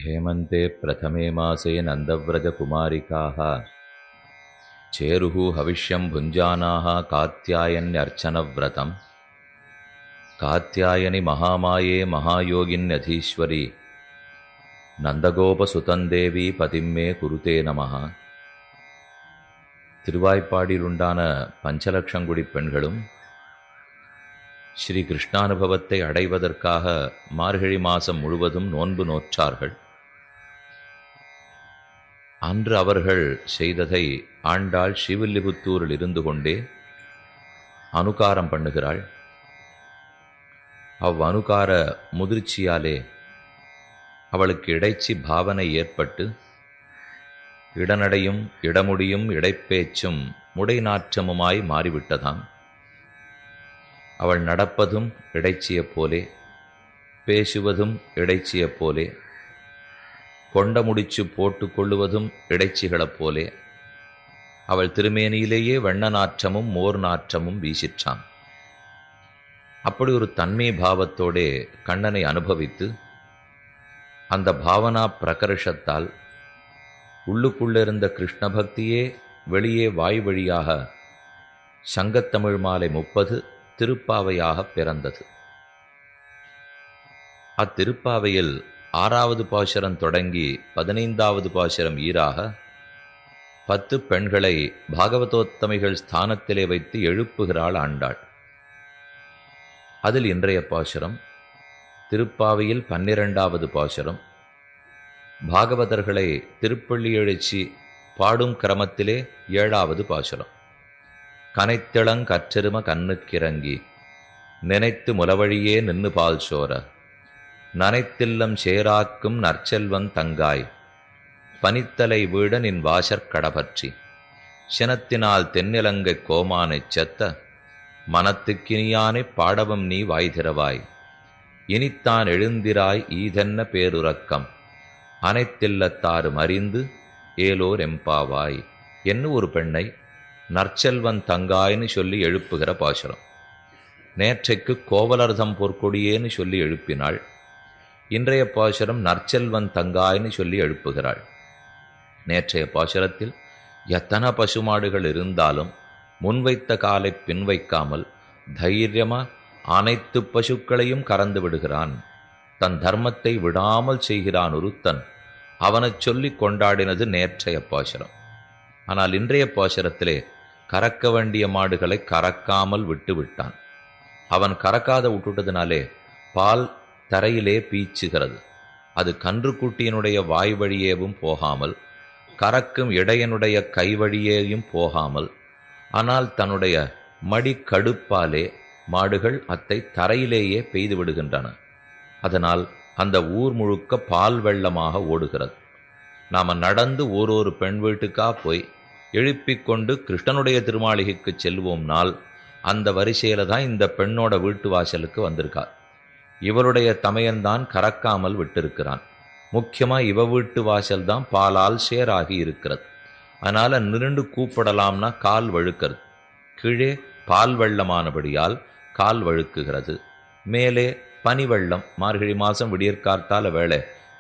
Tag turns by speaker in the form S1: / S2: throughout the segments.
S1: हेमन्ते प्रथमे मासे नन्दव्रजकुमारिकाः चेरुः हविष्यं भुञ्जानाः कात्यायन्यर्चनव्रतं कात्यायनि महामाये महायोगिन्यधीश्वरी நந்தகோபசுதந்தேவி பதிம்மே குருதே நமஹ. திருவாய்ப்பாடிலுண்டான பஞ்சலட்சங்குடி பெண்களும் ஸ்ரீ கிருஷ்ணானுபவத்தை அடைவதற்காக மார்கழி மாதம் முழுவதும் நோன்பு நோற்றார்கள். அன்று அவர்கள் செய்ததை ஆண்டாள் ஸ்ரீவில்லிபுத்தூரில் இருந்து கொண்டே அனுகாரம் பண்ணுகிறாள். அவ்வனுகார முதிர்ச்சியாலே அவளுக்கு இடைச்சி பாவனை ஏற்பட்டு இடநடையும் இடமுடியும் இடைப்பேச்சும் முடைநாற்றமுமாய் மாறிவிட்டதாம். அவள் நடப்பதும் இடைச்சியப் போலே, பேசுவதும் இடைச்சியப் போலே, கொண்ட முடிச்சு போட்டு கொள்ளுவதும் இடைச்சிகளைப் போலே அவள் திருமேனியிலேயே வெண்ண நாற்றமும் மோர் நாற்றமும் வீசிற்றான். அப்படி ஒரு தன்மை பாவத்தோடே கண்ணனை அனுபவித்து அந்த பாவனா பிரகர்ஷத்தால் உள்ளுக்குள்ளிருந்த கிருஷ்ண பக்தியே வெளியே வாய் வழியாக சங்கத்தமிழ் மாலை 30 திருப்பாவையாக பிறந்தது. அத்திருப்பாவையில் 6வது பாசுரம் தொடங்கி 15வது பாசுரம் ஈராக 10 பெண்களை பாகவதோத்தமிகள் ஸ்தானத்திலே வைத்து எழுப்புகிறாள் ஆண்டாள். அதில் இன்றைய பாசுரம் திருப்பாவையில் 12வது பாசுரம். பாகவதர்களை திருப்பள்ளி எழுச்சி பாடும் கிரமத்திலே 7வது பாசுரம். கனைத்திளங் கற்றெரும கண்ணுக்கிறங்கி நினைத்து முலவழியே நின்னு பால் சோர நனைத்தில்லம் சேராக்கும் நற்செல்வன் தங்காய் பனித்தலை வீட நின் வாசற்கடபற்றி சினத்தினால் தென்னிலங்கை கோமானைச் செத்த மனத்துக்கினியானைப் பாடவும் நீ வாய்திரவாய் இனித்தான் எழுந்திராய் ஈதென்ன பேருறக்கம் அனைத்தில்லத்தாறு மறிந்து ஏலோர் எம்பாவாய் என்று ஒரு பெண்ணை நற்செல்வன் தங்காய்னு சொல்லி எழுப்புகிற பாசுரம். நேற்றைக்கு கோவலர்தம் பொற்கொடியேன்னு சொல்லி எழுப்பினாள். இன்றைய பாசுரம் நற்செல்வன் தங்காய்னு சொல்லி எழுப்புகிறாள். நேற்றைய பாசுரத்தில் எத்தனை பசுமாடுகள் இருந்தாலும் முன்வைத்த காலை பின்வைக்காமல் தைரியமா அனைத்து பசுக்களையும் கறந்து விடுகிறான். தன் தர்மத்தை விடாமல் செய்கிறான் ஒருத்தன். அவனைச் சொல்லி கொண்டாடினது நேற்றைய பாசுரம். ஆனால் இன்றைய பாசுரத்திலே கறக்க வேண்டிய மாடுகளை கறக்காமல் விட்டு விட்டான். அவன் கறக்காத விட்டுட்டதினாலே பால் தரையிலே பீச்சுகிறது. அது கன்றுக்குட்டியினுடைய வாய் வழியேவும் போகாமல் கறக்கும் இடையனுடைய கை வழியேயும் போகாமல், ஆனால் தன்னுடைய மடி கடுப்பாலே மாடுகள் அத்தை தரையிலேயே பெய்து விடுகின்றன. அதனால் அந்த ஊர் முழுக்க பால் வெள்ளமாக ஓடுகிறது. நாம் நடந்து ஒரு பெண் வீட்டுக்கா போய் எழுப்பிக்கொண்டு கிருஷ்ணனுடைய திருமாளிகைக்கு செல்வோம்னால் அந்த வரிசையில தான் இந்த பெண்ணோட வீட்டு வாசலுக்கு வந்திருக்கார். இவருடைய தமையன்தான் கறக்காமல் விட்டிருக்கிறான். முக்கியமாக இவ வீட்டு வாசல் தான் பாலால் சேராகி இருக்கிறது. அதனால் நிரண்டு கூப்பிடலாம்னா கால் வழுக்கிறது. கீழே பால் வெள்ளமானபடியால் கால் வழுக்குகிறது. மேலே பனிவெள்ளம், மார்கழி மாதம் விடியற்கார்த்தால வேளை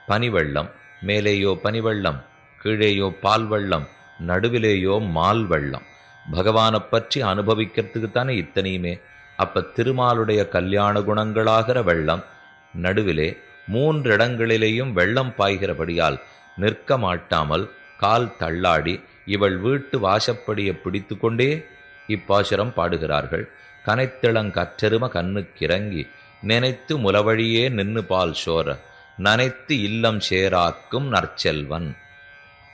S1: பனிவெள்ளம். மேலேயோ பனிவெள்ளம், கீழேயோ பால் வெள்ளம், நடுவிலேயோ மால் வெள்ளம். பகவானை பற்றி அனுபவிக்கிறதுக்கு தானே இத்தனையுமே. அப்ப திருமாலுடைய கல்யாண குணங்களாகிற வெள்ளம் நடுவிலே 3 இடங்களிலேயும் வெள்ளம் பாய்கிறபடியால் நிற்க மாட்டாமல் கால் தள்ளாடி இவள் வீட்டு வாசப்படியை பிடித்து கொண்டே இப்பாசுரம் பாடுகிறார்கள். கனைத்திளங்கற்றெரும கண்ணுக்கிறங்கி நினைத்து முலவழியே நின்னு பால் சோர நனைத்து இல்லம் சேராக்கும் நற்செல்வன்.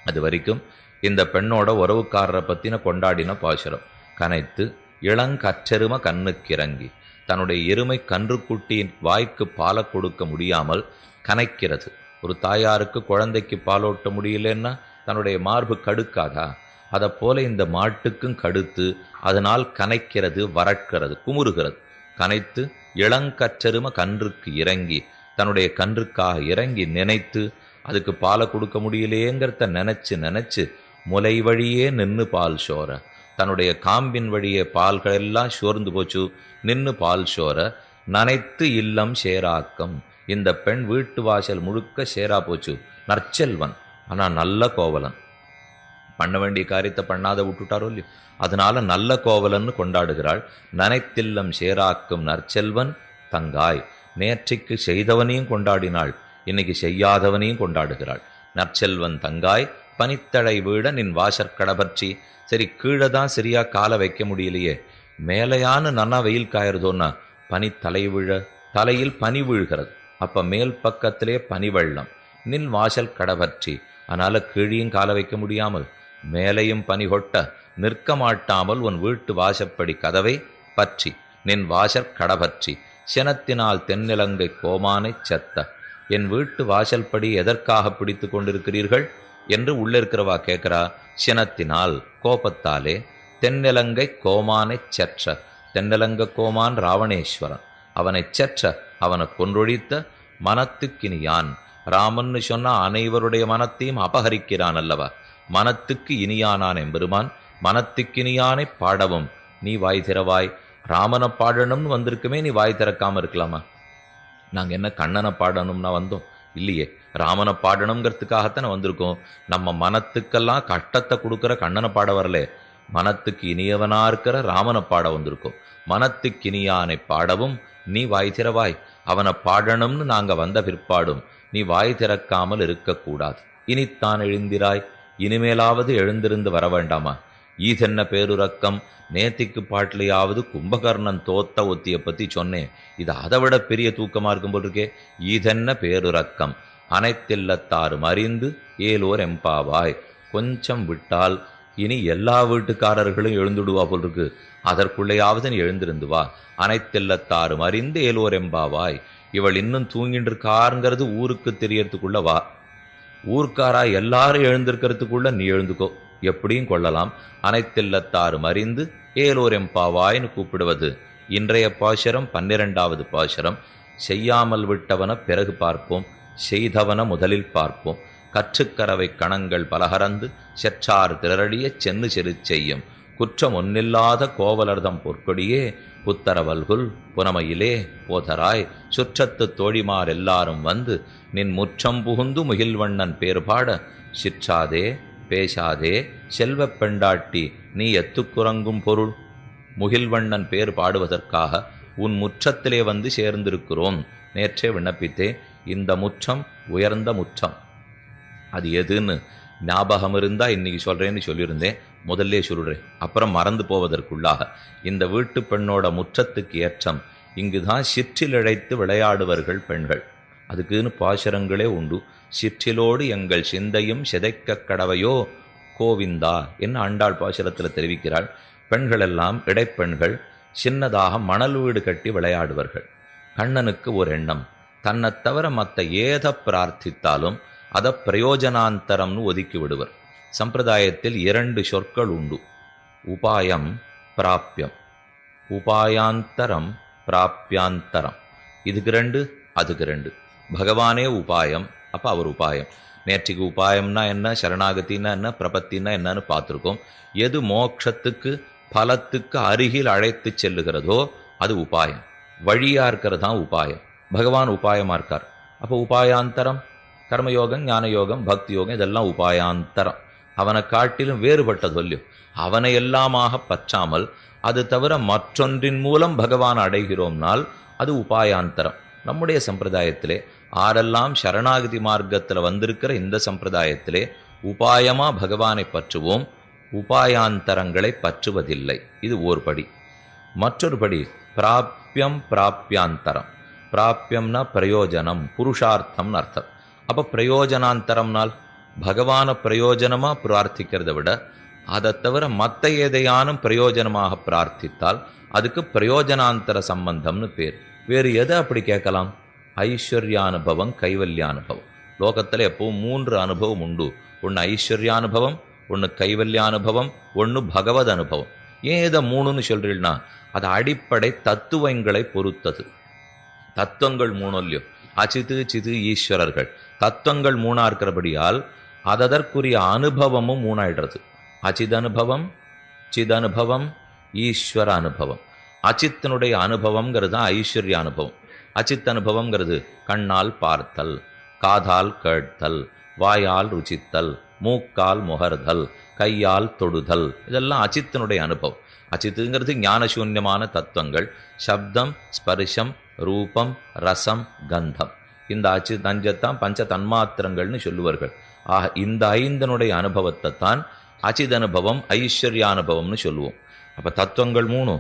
S1: அது வரைக்கும் இந்த பெண்ணோட உறவுக்காரரை பற்றின கொண்டாடின பாசுரம். கனைத்து இளங்கற்றெரும கண்ணுக்கிறங்கி தன்னுடைய எருமை கன்றுக்குட்டியின் வாய்க்கு பாலை கொடுக்க முடியாமல் கனைக்கிறது. ஒரு தாயாருக்கு குழந்தைக்கு பாலோட்ட முடியலன்னா தன்னுடைய மார்பு கடுக்காதா? அதை போல இந்த மாட்டுக்கும் கடுத்து அதனால் கனைக்கிறது, வரட்கிறது, குமுறுகிறது. கனைத்து இளங்கற்றெரும கன்றுக்கு இறங்கி தன்னுடைய கன்றுக்காக இறங்கி நினைத்து அதுக்கு பாலை கொடுக்க முடியலேங்கிறத நினச்சி முலை வழியே நின்று பால் சோர தன்னுடைய காம்பின் வழியே பால்களெல்லாம் சோர்ந்து போச்சு. நின்று பால் சோர நனைத்து இல்லம் சேராக்கம் இந்த பெண் வீட்டு வாசல் முழுக்க சேரா போச்சு. நற்செல்வன், ஆனால் நல்ல கோவலன். பண்ண வேண்டிய காரியத்தை பண்ணாத விட்டுட்டாரோ இல்லையோ, அதனால நல்ல கோவலன்னு கொண்டாடுகிறாள். நனைத்தில்லம் சேராக்கும் நற்செல்வன் தங்காய். நேற்றைக்கு செய்தவனையும் கொண்டாடினாள், இன்னைக்கு செய்யாதவனையும் கொண்டாடுகிறாள். நற்செல்வன் தங்காய் பனித்தழை வீட நின் வாசற்கடபற்றி. சரி, கீழே தான் சரியா காலை வைக்க முடியலையே, மேலையான நன்னா வெயில் காயறதோன்னா பனி தலை விழ, தலையில் பனி வீழ்கிறது, அப்ப மேல் பக்கத்திலே பனி வெள்ளம். நின் வாசல் கடபற்றி, அதனால கீழியும் காலை வைக்க முடியாமல் மேலையும் பனி கொட்ட நிற்க மாட்டாமல் உன் வீட்டு வாசப்படி கதவை பற்றி. நின் வாசற் கடபற்றி சினத்தினால் தென்னிலங்கை கோமானை செத்த. என் வீட்டு வாசல்படி எதற்காக பிடித்து கொண்டிருக்கிறீர்கள் என்று உள்ளிருக்கிறவா கேட்கிறா. சினத்தினால், கோபத்தாலே. தென்னிலங்கை கோமானை செற்ற. தென்னிலங்க கோமான் ராவணேஸ்வரன், அவனை செற்ற, அவனை கொன்றொழித்த. மனத்துக்கினியான், ராமன்னு சொன்னா அனைவருடைய மனத்தையும் அபகரிக்கிறான் அல்லவா. மனத்துக்கு இனியானான் எம்பெருமான். மனத்துக்கினியானை பாடவும் நீ வாய் திறவாய். ராமனை பாடணும்னு வந்திருக்குமே, நீ வாய் திறக்காம இருக்கலாமா? நாங்கள் என்ன கண்ணனை பாடணும்னா வந்தோம்? இல்லையே, ராமனை பாடணுங்கிறதுக்காகத்தானே வந்திருக்கோம். நம்ம மனத்துக்கெல்லாம் கஷ்டத்தை கொடுக்குற கண்ணனை பாட வரலே, மனத்துக்கு இனியவனா இருக்கிற ராமனை பாட வந்திருக்கோம். மனத்துக்கு இனியானை பாடவும் நீ வாய் திறவாய். அவனை பாடணும்னு நாங்கள் வந்த பிற்பாடும் நீ வாய் திறக்காமல் இருக்கக்கூடாது. இனித்தான் எழுந்திராய், இனிமேலாவது எழுந்திருந்து வர வேண்டாமா? ஈதென்ன பேருரக்கம். நேத்திக்கு பாட்டிலையாவது கும்பகர்ணன் தோத்த ஒத்தியை பற்றி சொன்னேன், இது அதை விட பெரிய தூக்கமாக இருக்கும் போல் இருக்கே. ஈதென்ன பேருரக்கம் அனைத்தில்லத்தாரும் அறிந்து ஏலோர் எம்பாவாய். கொஞ்சம் விட்டால் இனி எல்லா வீட்டுக்காரர்களும் எழுந்துடுவா போல் இருக்கு. அதற்குள்ளேயாவது நீ எழுந்திருந்து வா. அனைத்தில்லத்தாரும் அறிந்து ஏலோர் எம்பாவாய். இவள் இன்னும் தூங்கிட்டு இருக்காருங்கிறது ஊருக்கு தெரியறதுக்குள்ள வா. ஊர்க்காரா எல்லாரும் எழுந்திருக்கிறதுக்குள்ள நீ எழுந்துக்கோ, எப்படியும் கொள்ளலாம். அனைத்தில்லத்தாரும் அறிந்து ஏலோர் எம்பாவாய்னு கூப்பிடுவது இன்றைய பாசுரம். 12வது பாசுரம். செய்யாமல் விட்டவன பிறகு பார்ப்போம், செய்தவன முதலில் பார்ப்போம். கற்றுக்கரவை கணங்கள் பலகரந்து செற்றார் திரடிய சென்னு செரு செய்யும். குற்றம் ஒன்னில்லாத கோவலர்தம் பொற்கொடியே புத்தரவல்குல் புனமையிலே போதராய். சுற்றத்து தோழிமார் எல்லாரும் வந்து நின் முற்றம் புகுந்து முகில்வண்ணன் பேர்பாட. சிற்றாதே பேசாதே செல்வப் பெண்டாட்டி நீ எத்துக்குறங்கும் பொருள். முகில்வண்ணன் பேர் பாடுவதற்காக உன் முற்றத்திலே வந்து சேர்ந்திருக்கிறோம். நேற்றே விண்ணப்பித்தே, இந்த முற்றம் உயர்ந்த முற்றம். அது எதுன்னு ஞாபகம் இருந்தா இன்னைக்கு சொல்றேன்னு சொல்லியிருந்தேன், முதல்ல சொல்றேன், அப்புறம் மறந்து போவதற்குள்ளாக. இந்த வீட்டு பெண்ணோட முற்றத்துக்கு ஏற்றம். இங்குதான் சிற்றில் இழைத்து விளையாடுவர்கள் பெண்கள். அதுக்குன்னு பாசுரங்களே உண்டு. சிற்றிலோடு எங்கள் சிந்தையும் சிதைக்க கடவையோ கோவிந்தா என்ன ஆண்டாள் பாசுரத்தில் தெரிவிக்கிறாள். பெண்கள் எல்லாம் இடைப்பெண்கள் சின்னதாக மணல் வீடு கட்டி விளையாடுவர்கள். கண்ணனுக்கு ஒரு எண்ணம், தன்னை தவிர மற்ற ஏத பிரார்த்தித்தாலும் அதை பிரயோஜனாந்தரம்னு ஒதுக்கி விடுவர். சம்பிரதாயத்தில் 2 சொற்கள் உண்டு, உபாயம் பிராப்பியம். உபாயாந்தரம் பிராப்பியாந்தரம். இதுக்கு 2, அதுக்கு 2. பகவானே உபாயம், அப்போ அவர் உபாயம். நேற்றுக்கு உபாயம்னா என்ன, சரணாகத்தின்னா என்ன, பிரபத்தின்னா என்னன்னு பார்த்துருக்கோம். எது மோட்சத்துக்கு பலத்துக்கு அருகில் அழைத்து செல்லுகிறதோ அது உபாயம், வழியா இருக்கிறது தான் உபாயம். பகவான் உபாயமா இருக்கார். அப்போ உபாயாந்தரம் கர்மயோகம், ஞான யோகம், பக்தி யோகம், இதெல்லாம் உபாயாந்தரம். அவனை காட்டிலும் வேறுபட்ட சொல்லியும் அவனை எல்லாமாக பற்றாமல் அது தவிர மற்றொன்றின் மூலம் பகவான் அடைகிறோம்னால் அது உபாயாந்தரம். நம்முடைய சம்பிரதாயத்திலே ஆரெல்லாம் சரணாகதி மார்க்கத்தில் வந்திருக்கிற இந்த சம்பிரதாயத்திலே உபாயமா பகவானை பற்றுவோம், உபாயாந்தரங்களை பற்றுவதில்லை. இது ஓர்படி. மற்றொரு படி பிராப்பியம் பிராப்பியாந்தரம். பிராப்பியம்னா பிரயோஜனம், புருஷார்த்தம்னு அர்த்தம். அப்போ பிரயோஜனாந்தரம்னால் பகவான பிரயோஜனமா பிரார்த்திக்கிறத விட அதை தவிர மற்ற எதையானும் பிரயோஜனமாக பிரார்த்தித்தால் அதுக்கு பிரயோஜனாந்தர சம்பந்தம்னு பேர். வேறு எதை அப்படி கேட்கலாம்? ஐஸ்வர்யானுபவம், கைவல்யானுபவம். லோகத்தில் எப்பவும் 3 அனுபவம் உண்டு. ஒன்று ஐஸ்வர்யானுபவம், ஒன்று கைவல்யானுபவம், ஒன்று பகவத் அனுபவம். ஏன் இதை 3ன்னு சொல்றீங்கன்னா அது அடிப்படை தத்துவங்களை பொறுத்தது. தத்துவங்கள் 3 இல்லையோ, அச்சித்து சித்து ஈஸ்வரர்கள் தத்துவங்கள் 3 இருக்கிறபடியால் அதற்குரிய அனுபவமும் 3 ஆயிடுறது. அச்சித் அனுபவம், சித் அனுபவம், ஈஸ்வர அனுபவம். அச்சித்தனுடைய அனுபவம்ங்கிறது தான் ஐஸ்வர்ய அனுபவம். அச்சித் அனுபவம்ங்கிறது கண்ணால் பார்த்தல், காதால் கேட்டல், வாயால் ருச்சித்தல், மூக்கால் முகர்தல், கையால் தொடுதல், இதெல்லாம் அச்சித்தினுடைய அனுபவம். அச்சித்துங்கிறது ஞானசூன்யமான தத்துவங்கள். சப்தம், ஸ்பர்ஷம், ரூபம், ரசம், கந்தம். இந்த அஞ்சுத்தான் பஞ்ச தன்மாத்திரங்கள்னு சொல்லுவார்கள். ஆக இந்த 5னுடைய அனுபவத்தை தான் அச்சித் அனுபவம், ஐஸ்வர்யானுபவம்னு சொல்லுவோம். அப்போ தத்துவங்கள் 3,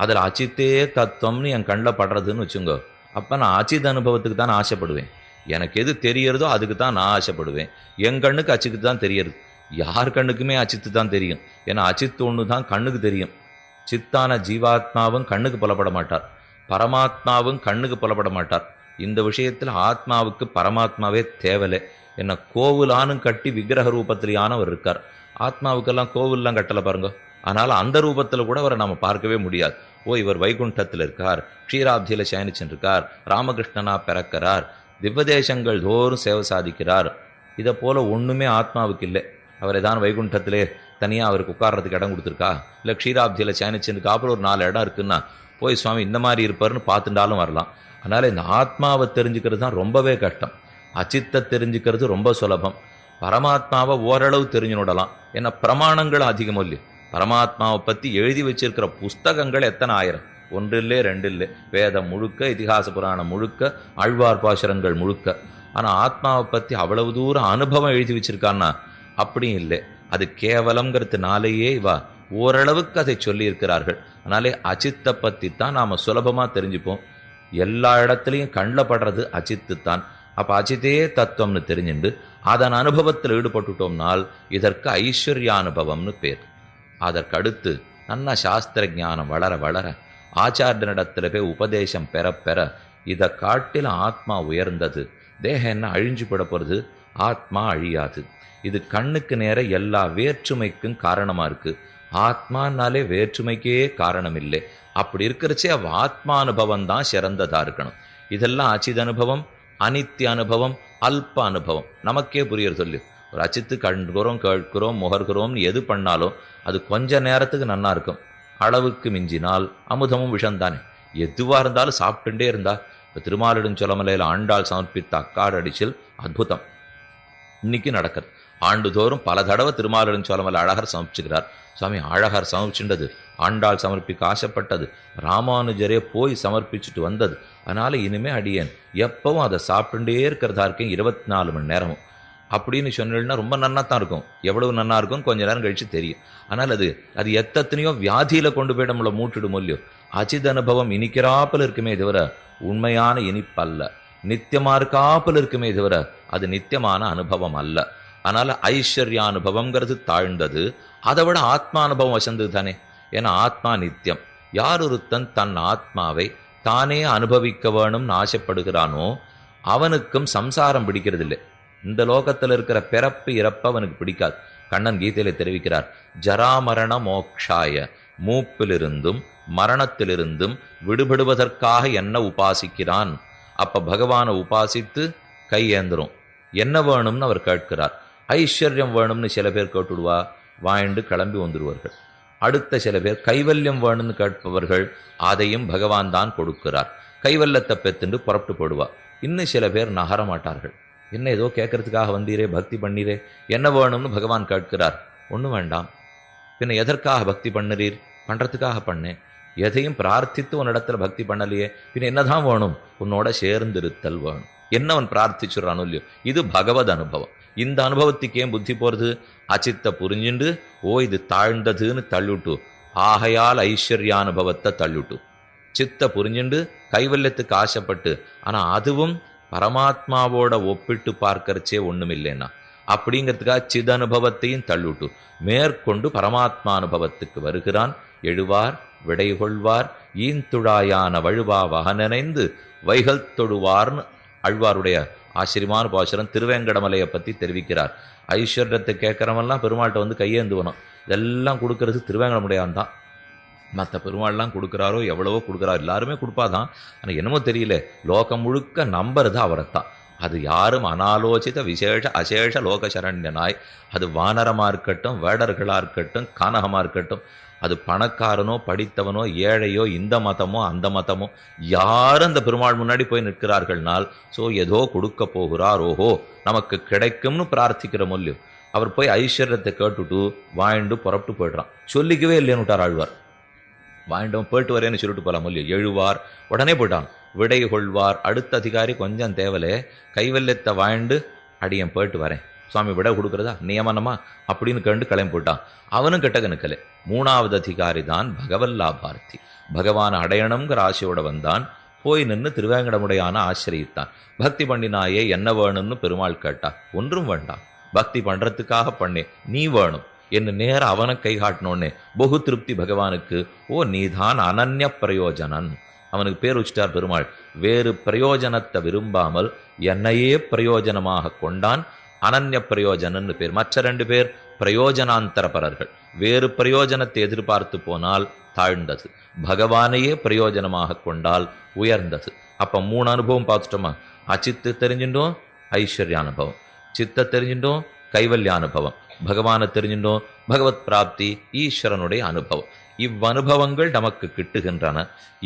S1: அதில் அச்சித்தே தத்துவம்னு என் கண்ணில் படுறதுன்னு வச்சுங்கோ. அப்போ நான் அச்சித் அனுபவத்துக்கு தான் ஆசைப்படுவேன். எனக்கு எது தெரியறதோ அதுக்கு தான் நான் ஆசைப்படுவேன். என் கண்ணுக்கு அச்சித்து தான் தெரியறது. யார் கண்ணுக்குமே அச்சித்து தான் தெரியும். ஏன்னா அச்சித்து ஒன்று தான் கண்ணுக்கு தெரியும். சித்தான ஜீவாத்மாவும் கண்ணுக்கு புலப்பட மாட்டார், பரமாத்மாவும் கண்ணுக்கு புலப்பட மாட்டார். இந்த விஷயத்தில் ஆத்மாவுக்கு பரமாத்மாவே தேவலை. என்ன கோவிலானும் கட்டி விக்கிரக ரூபத்திலேயானவர் இருக்கார். ஆத்மாவுக்கெல்லாம் கோவில்லாம் கட்டலை பாருங்க. அதனால் அந்த ரூபத்தில் கூட அவரை நம்ம பார்க்கவே முடியாது. இவர் வைகுண்டத்தில் இருக்கார், க்ஷீராப்தியில் சயனிச்சுருக்கார், ராமகிருஷ்ணனா பிறக்கிறார், திவ்வதேசங்கள் தோறும் சேவை சாதிக்கிறார். இதை போல் ஒன்றுமே ஆத்மாவுக்கு இல்லை. அவர் ஏதான் வைகுண்டத்திலே தனியாக அவருக்கு உட்கார்றதுக்கு இடம் கொடுத்துருக்கா, இல்லை க்ஷீராப்தியில் சயனிச்சுருக்கா, அப்புறம் ஒரு 4 இடம் இருக்குன்னா போய் சுவாமி இந்த மாதிரி இருப்பார்னு பார்த்துட்டாலும் வரலாம். அதனால் இந்த ஆத்மாவை தெரிஞ்சுக்கிறது தான் ரொம்பவே கஷ்டம். அச்சித்தை தெரிஞ்சுக்கிறது ரொம்ப சுலபம். பரமாத்மாவை ஓரளவு தெரிஞ்சுடலாம். ஏன்னா பிரமாணங்கள் அதிகம் இல்லையே. பரமாத்மாவை பற்றி எழுதி வச்சிருக்கிற புஸ்தகங்கள் எத்தனை ஆயிரம், 1 இல்லை 2 இல்லை. வேதம் முழுக்க, இதிகாச புராணம் முழுக்க, ஆழ்வார் பாசுரங்கள் முழுக்க. ஆனால் ஆத்மாவை பற்றி அவ்வளவு தூரம் அனுபவம் எழுதி வச்சிருக்கான்னா அப்படியும் இல்லை. அது கேவலங்கிறதுனாலேயே ஓரளவுக்கு அதை சொல்லியிருக்கிறார்கள். அதனாலே அச்சித்தை பற்றி தான் நாம் சுலபமாக தெரிஞ்சுப்போம். எல்லா இடத்துலையும் கண்ணில் படுறது அச்சித்து தான். அப்போ அச்சித்தே தத்துவம்னு தெரிஞ்சுண்டு அதன் அனுபவத்தில் ஈடுபட்டுட்டோம்னால் இதற்கு ஐஸ்வர்யானுபவம்னு பேர். அதற்கடுத்து நல்ல சாஸ்திர ஞானம் வளர வளர, ஆச்சாரியனிடத்தில் போய் உபதேசம் பெற பெற, இதை காட்டில ஆத்மா உயர்ந்தது. தேகம் என்ன அழிஞ்சு போட போகிறது, ஆத்மா அழியாது. இது கண்ணுக்கு நேர எல்லா வேற்றுமைக்கும் காரணமாக இருக்குது. ஆத்மானாலே வேற்றுமைக்கே காரணம் இல்லை. அப்படி இருக்கிறச்சே ஆத்மானுபவம் தான் சிறந்ததாக இருக்கணும். இதெல்லாம் அச்சித் அனுபவம், அனித்திய அனுபவம், அல்ப அனுபவம். நமக்கே புரியறது சொல்லி ஒரு அச்சித்து கண்கிறோம், கேட்கிறோம், முகர்கிறோம்னு எது பண்ணாலும் அது கொஞ்ச நேரத்துக்கு நன்னா இருக்கும். அளவுக்கு மிஞ்சினால் அமுதமும் விஷம்தானே. எதுவாக இருந்தாலும் சாப்பிட்டுட்டே இருந்தா. இப்போ திருமாலிருஞ்சொலமலையில் ஆண்டாள் சமர்ப்பித்த அக்காடு அடிச்சில் அற்புதம் இன்னைக்கு நடக்கிறது. ஆண்டுதோறும் பல தடவை திருமாலிருஞ்சோலமலை அழகர் சமர்ப்பிச்சுக்கிறார். சுவாமி அழகர் சமர்ப்பிச்சுண்டது, ஆண்டாள் சமர்ப்பிக்க ஆசைப்பட்டது, ராமானுஜரே போய் சமர்ப்பிச்சுட்டு வந்தது. அதனால் இனிமே அடியேன் எப்பவும் அதை சாப்பிட்டுட்டே இருக்கிறதா இருக்கேன் 24 மணி நேரமும் அப்படின்னு சொன்னா ரொம்ப நன்னாத்தான் இருக்கும். எவ்வளவு நன்னா இருக்கும் கொஞ்ச நேரம் கழிச்சு தெரியும். ஆனால் அது எத்தனையோ வியாதியில் கொண்டு போய் நம்மளை மூட்டுடும் இல்லையோ. அச்சித் அனுபவம் இனிக்கிறாப்பில் இருக்குமே தவிர உண்மையான இனிப்பல்ல. நித்தியமா இருக்காப்பில் இருக்குமே தவிர அது நித்தியமான அனுபவம் அல்ல. அதனால ஐஸ்வர்யானுபவங்கிறது தாழ்ந்தது. அதை விட ஆத்மானுபவம் வசந்தது தானே. ஏன்னா ஆத்மா நித்தியம். யார் ஒருத்தன் தன் ஆத்மாவை தானே அனுபவிக்க வேணும்னு ஆசைப்படுகிறானோ அவனுக்கும் சம்சாரம் பிடிக்கிறது இல்லை. இந்த லோகத்தில் இருக்கிற பிறப்பு இறப்பு அவனுக்கு பிடிக்காது. கண்ணன் கீதையில தெரிவிக்கிறார், ஜராமரண மோக்ஷாய, மூப்பிலிருந்தும் மரணத்திலிருந்தும் விடுபடுவதற்காக என்ன உபாசிக்கிறான். அப்ப பகவானை உபாசித்து கையேந்திரும். என்ன வேணும்னு அவர் கேட்கிறார். ஐஸ்வர்யம் வேணும்னு சில பேர் கேட்டுடுவா, வாய்ண்டு கிளம்பி வந்துடுவார்கள். அடுத்த சில பேர் கைவல்யம் வேணும்னு கேட்பவர்கள், அதையும் பகவான் தான் கொடுக்கிறார். கைவல்லத்தை பெத்துண்டு புறப்பட்டு போடுவா. இன்னும் சில பேர் நகர மாட்டார்கள். என்ன ஏதோ கேட்கறதுக்காக வந்தீரே, பக்தி பண்ணீரே, என்ன வேணும்னு பகவான் கேட்கிறார். ஒன்றும் வேண்டாம். பின்ன எதற்காக பக்தி பண்ணுறீர்? பண்ணுறதுக்காக பண்ணேன். எதையும் பிரார்த்தித்து உன்னிடத்துல பக்தி பண்ணலையே, பின்ன என்னதான் வேணும்? உன்னோட சேர்ந்திருத்தல் வேணும். என்ன அவன் பிரார்த்திச்சுறானோ இல்லையோ, இது பகவத் அனுபவம். இந்த அனுபவத்துக்கு ஏன் புத்தி போகிறது? அச்சித்தை புரிஞ்சுண்டு இது தாழ்ந்ததுன்னு தள்ளிவிட்டு, ஆகையால் ஐஸ்வர்யானுபவத்தை தள்ளிவிட்டு, சித்தை புரிஞ்சுண்டு கைவல்யத்துக்கு ஆசைப்பட்டு, ஆனால் அதுவும் பரமாத்மாவோட ஒப்பிட்டு பார்க்கறச்சே ஒன்றும் இல்லைன்னா அப்படிங்கிறதுக்காக சித அனுபவத்தையும் தள்ளிவிட்டு மேற்கொண்டு பரமாத்மா அனுபவத்துக்கு வருகிறான். எழுவார் விடைகொள்வார் ஈந்துழாயான வழுவா வகனனைந்து வைகல் தொழுவார்னு ஆழ்வாருடைய ஆச்சரியமான பாசுரம் திருவேங்கடமலையை பற்றி தெரிவிக்கிறார். ஐஸ்வர்யத்தை கேட்குறவெல்லாம் பெருமாள்கிட்ட வந்து கையேந்துவனும். இதெல்லாம் கொடுக்கறது திருவேங்கடமுடையான் தான். மற்ற பெருமாள்லாம் கொடுக்குறாரோ எவ்வளவோ கொடுக்குறாரு, எல்லாருமே கொடுப்பாதான். ஆனால் என்னமோ தெரியல, லோகம் முழுக்க நம்புறது அவரைத்தான். அது யாரும் அனாலோசித விசேஷ அசேஷ லோகசரண்யனாய், அது வானரமாக இருக்கட்டும், வேடர்களாக இருக்கட்டும், கானகமாக இருக்கட்டும், அது பணக்காரனோ படித்தவனோ ஏழையோ இந்த மதமோ அந்த மதமோ யாரும் அந்த பெருமாள் முன்னாடி போய் நிற்கிறார்கள்னால் ஏதோ கொடுக்க போகிறார், ஓஹோ நமக்கு கிடைக்கும்னு பிரார்த்திக்கிற மொழியோ. அவர் போய் ஐஸ்வர்யத்தை கேட்டுட்டு வாய்ண்டு புறப்பட்டு போயிடுறான். சொல்லிக்கவே இல்லைன்னு விட்டார் ஆழ்வார். வாய்ண்டவன் போயிட்டு வரேன்னு சொல்லிட்டு போகலாம் மொழியோ. எழுவார் உடனே போயிட்டான். விடை கொள்வார் அடுத்த அதிகாரி கொஞ்சம் தேவலே, கைவல்யத்தை வாய்ண்டு அடியன் போயிட்டு வரேன், சுவாமி விட கொடுக்குறதா நியமனமா அப்படின்னு கண்டு கிளம்பி போட்டான். அவனும் கெட்டக நிற்கலை. மூணாவது அதிகாரி தான் பகவல்லாபார்த்தி. பகவான் அடையணுங்கிற ஆசையோட வந்தான். போய் நின்று திருவேங்கடமுடையான ஆசிரியித்தான். பக்தி பண்ணினாயே என்ன வேணும்னு பெருமாள் கேட்டா. ஒன்றும் வேண்டாம், பக்தி பண்றதுக்காக பண்ணே, நீ வேணும் என்ன நேரம் அவனை கை காட்டினோன்னே பகு திருப்தி பகவானுக்கு. ஓ நீதான் அனன்ய பிரயோஜனன். அவனுக்கு பேர் வச்சுட்டார் பெருமாள். வேறு பிரயோஜனத்தை விரும்பாமல் என்னையே பிரயோஜனமாக கொண்டான். அனன்ய பிரயோஜனன்னு பேர். மற்ற 2 பேர் பிரயோஜனாந்தரப்பரர்கள். வேறு பிரயோஜனத்தை எதிர்பார்த்து போனால் தாழ்ந்தது, பகவானையே பிரயோஜனமாக கொண்டால் உயர்ந்தது. அப்ப 3 அனுபவம் பார்த்துட்டோமா? அச்சித்து தெரிஞ்சுட்டோம், ஐஸ்வர்ய அனுபவம். சித்த தெரிஞ்சுட்டோம், கைவல்ய அனுபவம். பகவானை தெரிஞ்சுட்டோம், பகவத் பிராப்தி, ஈஸ்வரனுடைய அனுபவம். இவ்வனுபவங்கள் நமக்கு கிட்டுகின்றன.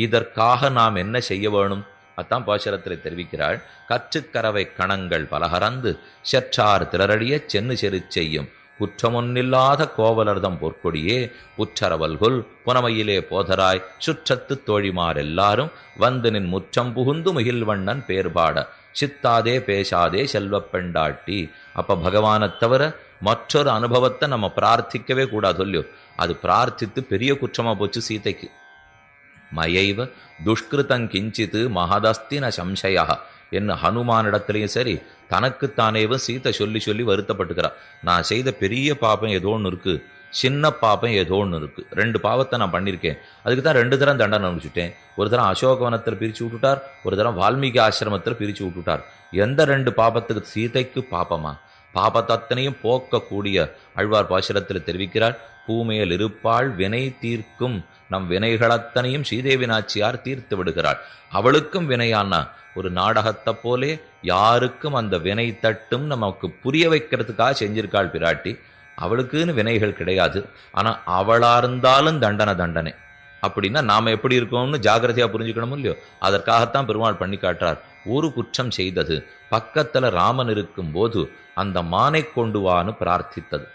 S1: இதற்காக நாம் என்ன செய்ய வேணும்? அத்தான் பாசுரத்தில் தெரிவிக்கிறாள். கற்றுக்கரவை கணங்கள் பலகறந்து செற்றார் திரரடிய சென்னு செரு செய்யும் குற்றமொன்னில்லாத கோவலர்தம் பொற்கொடியே புற்றரவல்கொல் புனமையிலே போதராய் சுற்றத்து தோழிமார் எல்லாரும் வந்து நின் முற்றம் புகுந்து முகில்வண்ணன் பேர்பாட சித்தாதே பேசாதே செல்வப் பெண்டாட்டி. அப்ப பகவானை தவிர மற்றொரு அனுபவத்தை நம்ம பிரார்த்திக்கவே கூடாது இல்லையோ. அது பிரார்த்தித்து பெரிய குற்றமா போச்சு சீதைக்கு. மயைவ துஷ்கிருதங்கிஞ்சித்து மகதஸ்தின சம்சயா என்ன ஹனுமானிடத்திலையும் சரி, தனக்குத்தானேவும் சீத்தை சொல்லி சொல்லி வருத்தப்பட்டுக்கிறார். நான் செய்த பெரிய பாப்பம் ஏதோ ஒன்று இருக்கு, சின்ன பாப்பம் ஏதோ ஒன்று இருக்கு. 2 பாவத்தை நான் பண்ணியிருக்கேன், அதுக்கு தான் 2 தரம் தண்டனை அனுப்பிச்சுட்டேன். ஒரு தரம் அசோகவனத்தில் பிரித்து விட்டுட்டார், ஒரு தரம் வால்மீகி ஆசிரமத்தில் பிரித்து விட்டுட்டார். எந்த 2 பாபத்துக்கு? சீதைக்கு பாப்பமா? பாபத்தனையும் போக்கக்கூடிய ஆழ்வார் பாசுரத்தில் தெரிவிக்கிறார். பூமேல் இருப்பாள் வினை தீர்க்கும் நம் வினைகளத்தனையும் ஸ்ரீதேவி நாச்சியார் தீர்த்து விடுகிறாள். அவளுக்கும் வினையானா ஒரு நாடகத்தை போலே யாருக்கும் அந்த வினை தட்டும் நமக்கு புரிய வைக்கிறதுக்காக செஞ்சிருக்காள் பிராட்டி. அவளுக்குன்னு வினைகள் கிடையாது. ஆனா அவளா இருந்தாலும் தண்டனை. அப்படின்னா நாம எப்படி இருக்கோம்னு ஜாகிரதையா புரிஞ்சுக்கணும் இல்லையோ. அதற்காகத்தான் பெருமாள் பண்ணி காட்டுறார். ஒரு குற்றம் செய்தது, பக்கத்துல ராமன் இருக்கும் போது அந்த மானை கொண்டு வான்னு பிரார்த்தித்தது.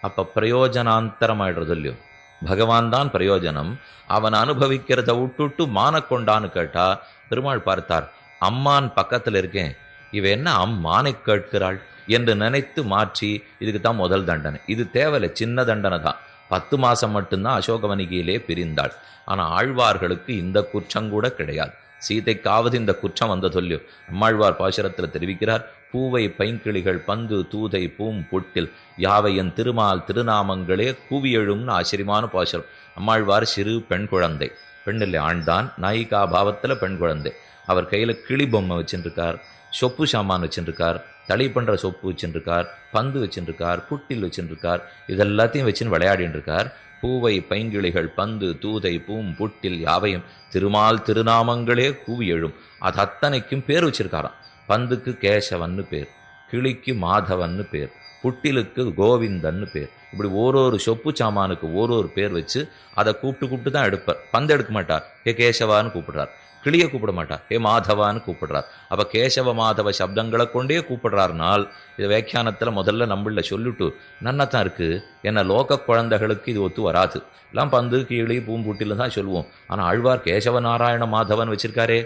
S1: அப்ப பிரயோஜனாந்தரம் ஆயிடுறது இல்லையோ. பகவான் தான் பிரயோஜனம். அவன் அனுபவிக்கிறத விட்டுட்டு மான கொண்டான்னு கேட்டா பெருமாள் பார்த்தார். அம்மான் பக்கத்துல இருக்கேன், இவ என்ன அம்மானை கேட்கிறாள் என்று நினைத்து மாற்றி இதுக்கு தான் முதல் தண்டனை. இது தேவையில்லை, சின்ன தண்டனை தான். 10 மாசம் மட்டும்தான் அசோகவனிகையிலே பிரிந்தாள். ஆனா ஆழ்வார்களுக்கு இந்த குற்றம் கூட கிடையாது. சீதைக்காவது இந்த குற்றம் வந்த சொல்லியோ. அம்மாழ்வார் பாசுரத்தில் தெரிவிக்கிறார். பூவை பைங்கிளிகள் பந்து தூதை பூம் பொட்டில் யாவையன் திருமால் திருநாமங்களே கூவியெழும்னு ஆச்சரியமான பாசுரம். அம்மாழ்வார் சிறு பெண் குழந்தை, பெண்ணில் ஆண்தான், நாயிகா பாவத்தில் பெண் குழந்தை. அவர் கையில் கிளி பொம்மை வச்சுருக்கார், சொப்பு சாமான் வச்சுருக்கார், தளி பண்ணுற சொப்பு வச்சுருக்கார், பந்து வச்சுருக்கார், புட்டில் வச்சுருக்கார். இதெல்லாத்தையும் வச்சுன்னு விளையாடின்னு இருக்கார். பூவை பைங்கிளிகள் பந்து தூதை பூம் புட்டில் யாவையும் திருமால் திருநாமங்களே கூவி எழும். அது அத்தனைக்கும் பேர் வச்சிருக்காராம். பந்துக்கு கேசவன்னு பேர், கிளிக்கு மாதவன்னு பேர், புட்டிலுக்கு கோவிந்தன்னு பேர். இப்படி ஒரு சொப்பு சாமானுக்கு ஒரு பேர் வச்சு அதை கூப்பிட்டு தான் எடுப்பார். பந்து எடுக்க மாட்டார், ஹே கேசவான்னு கூப்பிடுறார். கிளியை கூப்பிட மாட்டார், ஹே மாதவான்னு கூப்பிடுறார். அப்ப கேசவ மாதவ சப்தங்களை கொண்டே கூப்பிடுறாருனால் இது வியாக்கியானத்துல முதல்ல நம்மள சொல்லிட்டு நன்னத்தான் இருக்கு. ஏன்னா லோக குழந்தைகளுக்கு இது ஒத்து வராது. எல்லாம் பந்து கிளி பூம்பூட்டில தான் சொல்லுவோம். ஆனா ஆழ்வார் கேசவ நாராயண மாதவன் வச்சிருக்காரே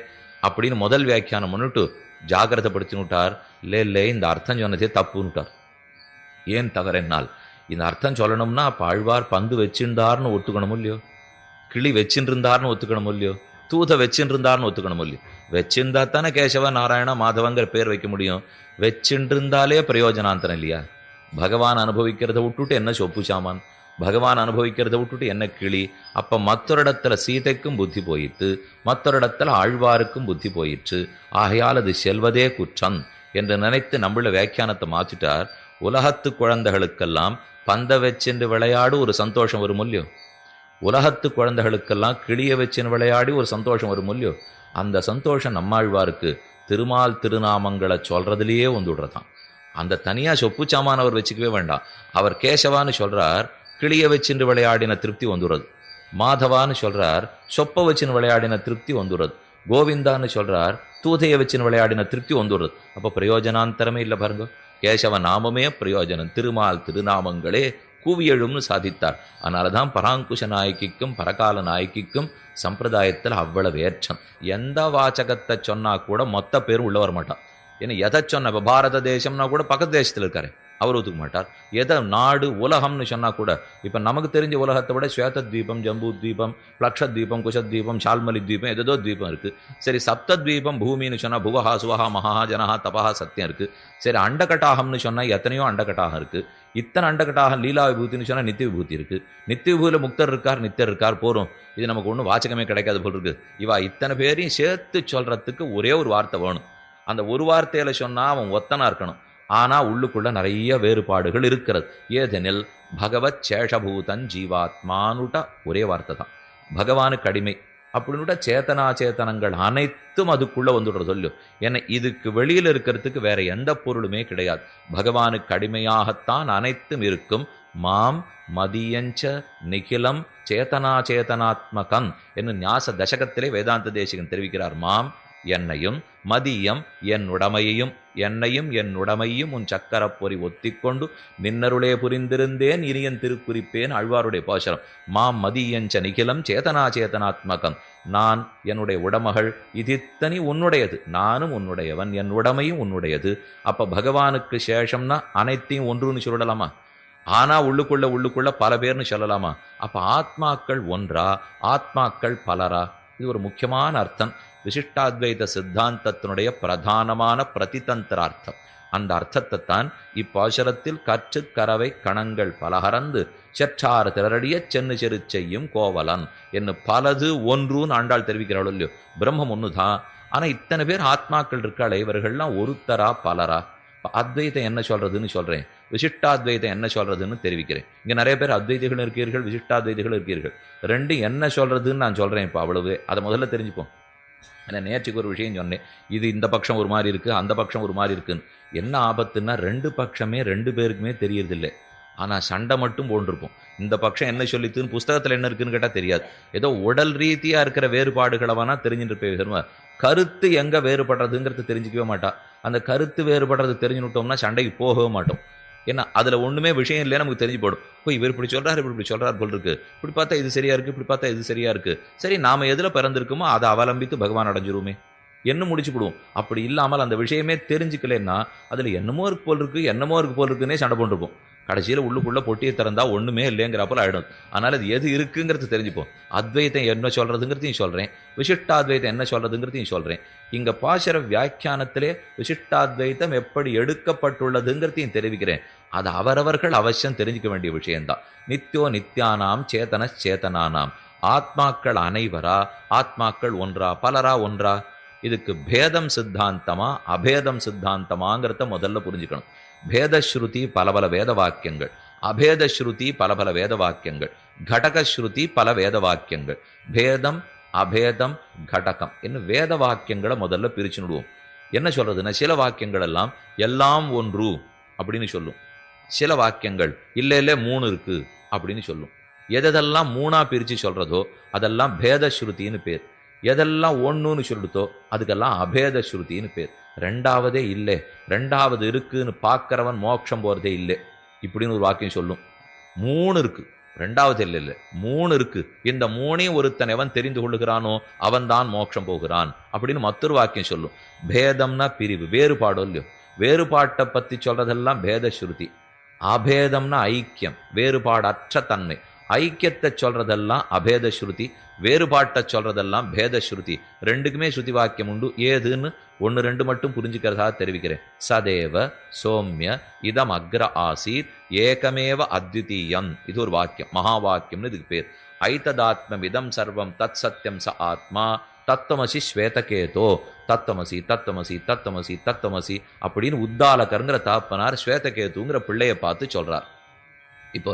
S1: அப்படின்னு முதல் வியாக்கியானம் பண்ணிட்டு ஜாகிரதைப்படுத்தினுட்டார். இல்லை இந்த அர்த்தம் சொன்னதே தப்புன்னுட்டார். ஏன் தவறென்னால் இந்த அர்த்தம் சொல்லணும்னா அப்ப ஆழ்வார் பந்து வச்சிருந்தார்னு ஒத்துக்கணும் இல்லையோ, கிளி வச்சுருந்தார்னு ஒத்துக்கணும் இல்லையோ, தூத வச்சுருந்தார்னு ஒத்துக்கணும் இல்லையோ. வச்சிருந்தா தானே கேசவ நாராயண மாதவங்கிற பேர் வைக்க முடியும். வச்சுருந்தாலே பிரயோஜனாந்தரம் இல்லையா? பகவான் அனுபவிக்கிறத விட்டுட்டு என்ன சொப்பு சாமான், பகவான் அனுபவிக்கிறத விட்டுட்டு என்ன கிளி. அப்ப மற்றொரு இடத்துல சீதைக்கும் புத்தி போயிட்டு, மற்றொரு இடத்துல ஆழ்வாருக்கும் புத்தி போயிற்று. ஆகையால் அது செல்வதே குற்றம் என்று நினைத்து நம்மள வியாக்கியானத்தை மாற்றிட்டார். உலகத்து குழந்தைகளுக்கெல்லாம் பந்த வச்சென்று விளையாடு ஒரு சந்தோஷம் வரும் இல்லையோ, உலகத்து குழந்தைகளுக்கெல்லாம் கிளிய வச்சுன்னு விளையாடி ஒரு சந்தோஷம் வரும் இல்லையோ. அந்த சந்தோஷம் நம்மாழ்வாருக்கு திருமால் திருநாமங்களை சொல்றதுலயே வந்துடுறதான். அந்த தனியா சொப்பு சாமான அவர் வச்சுக்கவே வேண்டாம். அவர் கேசவான்னு சொல்றார், கிளிய வச்சுன்னு விளையாடின திருப்தி வந்துடுறது. மாதவான்னு சொல்றார், சொப்ப வச்சுன்னு விளையாடின திருப்தி வந்துடுறது. கோவிந்தான்னு சொல்றார், தூதையை வச்சுன்னு விளையாடின திருப்தி வந்துடுறது. அப்ப பிரயோஜனாந்தரமே இல்லை பாருங்க. கேசவ நாமமே பிரயோஜனம். திருமால் திருநாமங்களே கூவியழும்னு சாதித்தார். அதனாலதான் பராங்குஷ நாயகிக்கும் பரகால நாயகிக்கும் சம்பிரதாயத்தில் அவ்வளவு ஏற்றம். எந்த வாசகத்தை சொன்னா கூட மொத்த பேரும் உள்ள வர மாட்டான். ஏன்னா எதை சொன்ன, இப்போ பாரத தேசம்னா கூட பக்கத்து தேசத்தில் இருக்காரு, அவர் ஒத்துக்க மாட்டார். எதை நாடு உலகம்னு சொன்னா கூட, இப்போ நமக்கு தெரிஞ்ச உலகத்தை விட ஸ்வேத தீபம், ஜம்பு தீபம், பிளக்ஷ தீபம், குஷத்வீபம், ஷால்மலி தீபம், ஏதோ தீபம் இருக்கு. சரி, சப்தத்வீபம் பூமின்னு சொன்னா புவஹா சுவஹா மகா ஜனஹா தபஹா சத்தியம் இருக்கு. சரி, அண்டகட்டாகம்னு சொன்னா எத்தனையோ அண்டகட்டாகம் இருக்கு. இத்தனை அண்டகட்டாகம் லீலா விபூத்தின்னு சொன்னா நித்திய விபூதி இருக்கு. நித்திய விபூதியில் முக்தர் இருக்கார், நித்தியர் இருக்கார். போறோம், இது நமக்கு ஒன்றும் வாச்சகமே கிடைக்காது போல் இருக்கு. இவா இத்தனை பேரையும் சேர்த்து சொல்றதுக்கு ஒரே ஒரு வார்த்தை வேணும். அந்த ஒரு வார்த்தையில சொன்னா அவன் ஒத்தனா இருக்கணும். ஆனா உள்ளுக்குள்ள நிறைய வேறுபாடுகள் இருக்கிறது. ஏதெனில் பகவத் சேஷபூதன் ஜீவாத்மானுட்ட ஒரே வார்த்தை தான். பகவானுக்கு அடிமை அப்படின்னுட்ட சேத்தனா சேத்தனங்கள் அனைத்தும் அதுக்குள்ள வந்துடுற சொல்லு. ஏன்னா இதுக்கு வெளியில இருக்கிறதுக்கு வேற எந்த பொருளுமே கிடையாது. பகவானுக்கு அடிமையாகத்தான் அனைத்தும் இருக்கும். மாம் மதியஞ்ச நிகிலம் சேத்தனா சேதனாத்மகம் என்று ஞாச தசகத்திலே வேதாந்த தேசிகன் தெரிவிக்கிறார். மாம் என்னையும், மதியம் என் உடமையையும், என்னையும் என் உடமையும் உன் சக்கரப்பொறி ஒத்திக்கொண்டு நின்னருளே புரிந்திருந்தேன் இனியன் திருக்குறிப்பேன் ஆழ்வாருடைய பாசுரம். மாம் மதியஞ்ச நிகிலம் சேதனா சேதனாத்மகம். நான் என்னுடைய உடமகள் இதித்தனி உன்னுடையது, நானும் உன்னுடையவன், என் உடமையும் உன்னுடையது. அப்ப பகவானுக்கு சேஷம்னா அனைத்தையும் ஒன்றுன்னு சொல்லலாமா? ஆனா உள்ளுக்குள்ள பல பேர்னு சொல்லலாமா? அப்ப ஆத்மாக்கள் ஒன்றா, ஆத்மாக்கள் பலரா? இது ஒரு முக்கியமான அர்த்தம். விசிஷ்டாத்வைத சித்தாந்தத்தினுடைய பிரதானமான பிரதிதந்திரார்த்தம். அந்த அர்த்தத்தை தான் இப்பாசுரத்தில் கற்று கரவை கணங்கள் பலகரந்து செற்றாறு திரடிய சென்னு செரு செய்யும் கோவலன் என்று பலது ஒன்றுன்னு ஆண்டாள் தெரிவிக்கிறாள் இல்லையோ. பிரம்மம் ஒண்ணுதான். ஆனா இத்தனை பேர் ஆத்மாக்கள் இருக்காளே, இவர்கள்லாம் ஒருத்தரா பலரா? அத்வைதம் என்ன சொல்றதுன்னு சொல்றேன், விசிஷ்டாத்வைதம் என்ன சொல்றதுன்னு தெரிவிக்கிறேன். இங்க நிறைய பேர் அத்வைதிகள் இருக்கீர்கள், விசிஷ்டாத்வைதிகள் இருக்கீர்கள். ரெண்டும் என்ன சொல்றதுன்னு நான் சொல்றேன். இப்போ அவ்வளவு அதை முதல்ல தெரிஞ்சுப்போம். ஏன்னா நேற்றுக்கு ஒரு விஷயம் சொன்னேன், இது இந்த பட்சம் ஒரு மாதிரி இருக்கு, அந்த பட்சம் ஒரு மாதிரி இருக்குன்னு. என்ன ஆபத்துன்னா ரெண்டு பட்சமே ரெண்டு பேருக்குமே தெரியறதில்லை. ஆனால் சண்டை மட்டும் போன்றிருப்போம். இந்த பட்சம் என்ன சொல்லித்துன்னு புஸ்தகத்தில் என்ன இருக்குன்னு கேட்டால் தெரியாது. ஏதோ உடல் ரீதியாக இருக்கிற வேறுபாடுகளவானா தெரிஞ்சுட்டு போய் கருத்து எங்கே வேறுபடுறதுங்கிறது தெரிஞ்சிக்கவே மாட்டா. அந்த கருத்து வேறுபடுறது தெரிஞ்சுட்டோம்னா சண்டைக்கு போகவே மாட்டோம். ஏன்னா அதில் ஒன்றுமே விஷயம் இல்லைன்னு நமக்கு தெரிஞ்சு போடும். இப்போ இவர் இப்படி சொல்கிறார், இப்படி சொல்கிறார் போல் இருக்கு, இப்படி பார்த்தா இது சரியா இருக்குது, இப்படி பார்த்தா இது சரியா இருக்குது. சரி, நாம் எதில் பிறந்திருக்குமோ அதை அவலம்பித்து பகவான் அடைஞ்சிருமே என்ன முடிச்சுக்கிடுவோம். அப்படி இல்லாமல் அந்த விஷயமே தெரிஞ்சுக்கலன்னா அதில் என்னமோ இருக்கு போல் இருக்குது, என்னமோ இருக்கு போல் இருக்குன்னே சண்டை போட்டுருப்போம். கடைசியில் உள்ளுக்குள்ளே பொட்டியை திறந்தா ஒன்றுமே இல்லைங்கிறப்பல ஆகிடும். அதனால் அது எது இருக்குங்கிறது தெரிஞ்சுப்போம். அத்வைத்தம் என்ன சொல்கிறதுங்கிறதையும் சொல்கிறேன், விசிஷ்டாத்வைத்தம் என்ன சொல்கிறதுங்கிறதையும் சொல்கிறேன். இங்கே பாசுர வியாக்கியானத்திலே விசிஷ்டாத்வைத்தம் எப்படி எடுக்கப்பட்டுள்ளதுங்கிறதையும் தெரிவிக்கிறேன். அது அவரவர்கள் அவசியம் தெரிஞ்சுக்க வேண்டிய விஷயம்தான். நித்யோ நித்யானாம் சேதன சேதனானாம். ஆத்மாக்கள் அனைவரா, ஆத்மாக்கள் ஒன்றா, பலரா ஒன்றா? இதுக்கு பேதம் சித்தாந்தமா அபேதம் சித்தாந்தமாங்கிறத முதல்ல புரிஞ்சுக்கணும். பேதஸ்ருதி பல பல வேத வாக்கியங்கள், அபேதஸ்ருதி பல பல வேத வாக்கியங்கள், கடகஸ்ருதி பல வேத வாக்கியங்கள். பேதம் அபேதம் கடகம் இன்னும் வேத வாக்கியங்களை முதல்ல பிரிச்சுடுவோம். என்ன சொல்றதுன்னா, சில வாக்கியங்கள் எல்லாம் எல்லாம் ஒன்று அப்படின்னு சொல்லும். சில வாக்கியங்கள் இல்லை இல்லை மூணு இருக்கு அப்படின்னு சொல்லும். எதெல்லாம் மூணா பிரித்து சொல்றதோ அதெல்லாம் பேதஸ்ருத்தின்னு பேர். எதெல்லாம் ஒன்றுன்னு சொல்லுதோ அதுக்கெல்லாம் அபேத ஸ்ருதின்னு பேர். ரெண்டாவதே இல்லை, ரெண்டாவது இருக்குன்னு பார்க்கறவன் மோட்சம் போகிறதே இல்லை இப்படின்னு ஒரு வாக்கியம் சொல்லும். மூணு இருக்கு, ரெண்டாவது இல்லை இல்லை மூணு இருக்கு, இந்த மூணையும் ஒருத்தனவன் தெரிந்து கொள்ளுகிறானோ அவன்தான் மோட்சம் போகிறான் அப்படின்னு மற்றொரு வாக்கியம் சொல்லும். பேதம்னா பிரிவு, வேறுபாடோ இல்லையோ, வேறுபாட்டை பற்றி சொல்றதெல்லாம் பேத ஸ்ருதி. அபேதம்னா ஐக்கியம், வேறுபாடற்ற தன்மை. ஐக்கியத்தை சொல்றதெல்லாம் அபேத ஸ்ருதி, வேறுபாட்டை சொல்றதெல்லாம் பேத ஸ்ருதி. ரெண்டுக்குமே ஸ்ருதி வாக்கியம் உண்டு. ஏதுன்னு ஒன்று ரெண்டு மட்டும் புரிஞ்சுக்கிறதா தெரிவிக்கிறேன். சதேவ சோம்ய இதம் அக்ர ஆசீத் ஏகமேவ அத்விதீயம், இது ஒரு வாக்கியம், மகா வாக்கியம்னு இதுக்கு பேர். ஐததாத்மம் இதம் சர்வம் தத் சத்தியம் ச ஆத்மா தத்துவமசி ஸ்வேதகேதோ, தத்துவமசி தத்துவமசி தத்துவமசி தத்துவமசி அப்படின்னு உத்தாலகருங்கிற தாப்பனார் ஸ்வேதகேதுங்கிற பிள்ளைய பார்த்து சொல்றார். இப்போ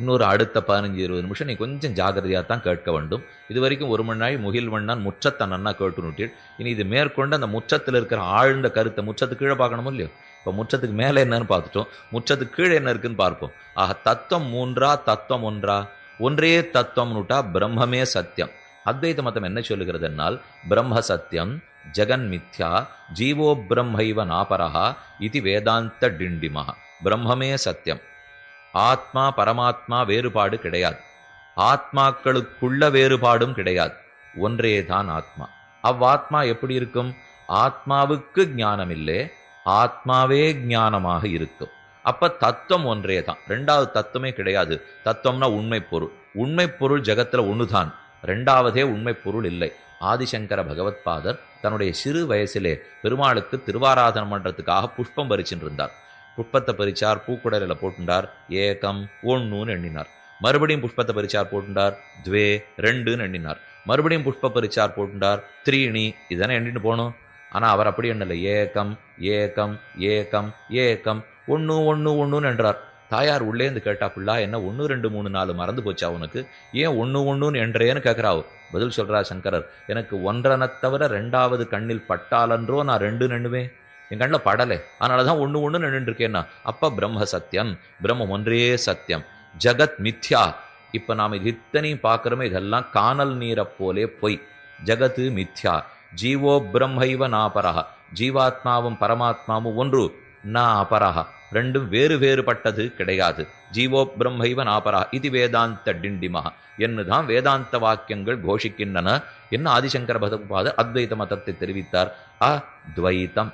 S1: இன்னொரு அடுத்த 15-20 நிமிஷம் நீ கொஞ்சம் ஜாகிரதையாக தான் கேட்க வேண்டும். இது வரைக்கும் 1 மணி நாள் முகில் வண்ணான் முற்றத்தை நன்னா கேட்டு நுட்டீள். இனி இது மேற்கொண்டு அந்த முற்றத்தில் இருக்கிற ஆழ்ந்த கருத்தை, முற்றத்துக்கு கீழே பார்க்கணுமோ இல்லையோ, இப்போ முற்றத்துக்கு மேலே என்னன்னு பார்த்துட்டோம், முற்றத்துக்கு கீழே என்ன இருக்குன்னு பார்ப்போம். ஆக தத்துவம் 3 தத்துவம் 1, ஒன்றே தத்துவம்னுட்டா பிரம்மமே சத்தியம். அத்வைத மதம் என்ன சொல்லுகிறது என்னால், பிரம்ம சத்தியம் ஜெகன் மித்யா ஜீவோ பிரம்மைவ நாபரஹா இது வேதாந்த டிண்டிமஹா. பிரம்மமே சத்தியம். ஆத்மா பரமாத்மா வேறுபாடு கிடையாது. ஆத்மாக்களுக்குள்ள வேறுபாடும் கிடையாது. ஒன்றே தான் ஆத்மா. அவ்வாத்மா எப்படி இருக்கும்? ஆத்மாவுக்கு ஞானம் இல்லை, ஆத்மாவே ஞானமாக இருக்கும். அப்ப தத்துவம் ஒன்றே தான். ரெண்டாவது தத்துவமே கிடையாது. தத்துவம்னா உண்மை பொருள். உண்மை பொருள் ஜெகத்துல ஒண்ணுதான், ரெண்டாவதே உண்மை பொருள் இல்லை. ஆதிசங்கர பகவத்பாதர் தன்னுடைய சிறு வயசிலே பெருமாளுக்கு திருவாராதனம் பண்றதுக்காக புஷ்பம் பறிச்சுட்டு இருந்தார். புஷ்பத்தை பறிச்சார், பூக்குடலில் போட்டுண்டார், ஏகம் 1ன்னு எண்ணினார். மறுபடியும் புஷ்பத்தை பறிச்சார், போட்டுண்டார், 2 2ன்னு எண்ணினார். மறுபடியும் புஷ்ப பறிச்சார், போட்டுண்டார், 3 இதனை எண்ணிட்டு போகணும். ஆனால் அவர் அப்படி எண்ணலை. ஏகம் ஏகம் ஏகம் ஏகம் 1 1 1ன்னு என்றார். தாயார் உள்ளேந்து கேட்டா, பிள்ளா என்ன 1 2 3 4 மறந்து போச்சா உனக்கு? ஏன் 1 1ன்னு என்றேன்னு கேட்குறாவு. பதில் சொல்றா சங்கரர், எனக்கு 1 தவிர 2வது கண்ணில் பட்டாலன்றோ நான் 2 எண்ணுவேன். என் கண்ணில் படலை, அதனால தான் 1 1 நின்று இருக்கேன்னா. அப்ப பிரம்ம சத்தியம், பிரம்மம் ஒன்றே சத்தியம். ஜகத் மித்யா. இப்ப நாம் இது இத்தனையும் பார்க்குறோமே, இதெல்லாம் காணல் நீரை போலே பொய். ஜகத்து மித்யா ஜீவோ பிரம்மைவ நாபரஹா. ஜீவாத்மாவும் பரமாத்மாவும் ஒன்று, ந அபரஹா. ரெண்டும் வேறு வேறுபட்டது கிடையாது. ஜீவோ பிரம்மைவ நாபரஹா இது வேதாந்த டிண்டிமஹா என்னுதான் வேதாந்த வாக்கியங்கள் கோஷிக்கின்றன. என்ன ஆதிசங்கர பகவத்பாதர் அத்வைத மதத்தை தெரிவித்தார். அத்வைத்தம்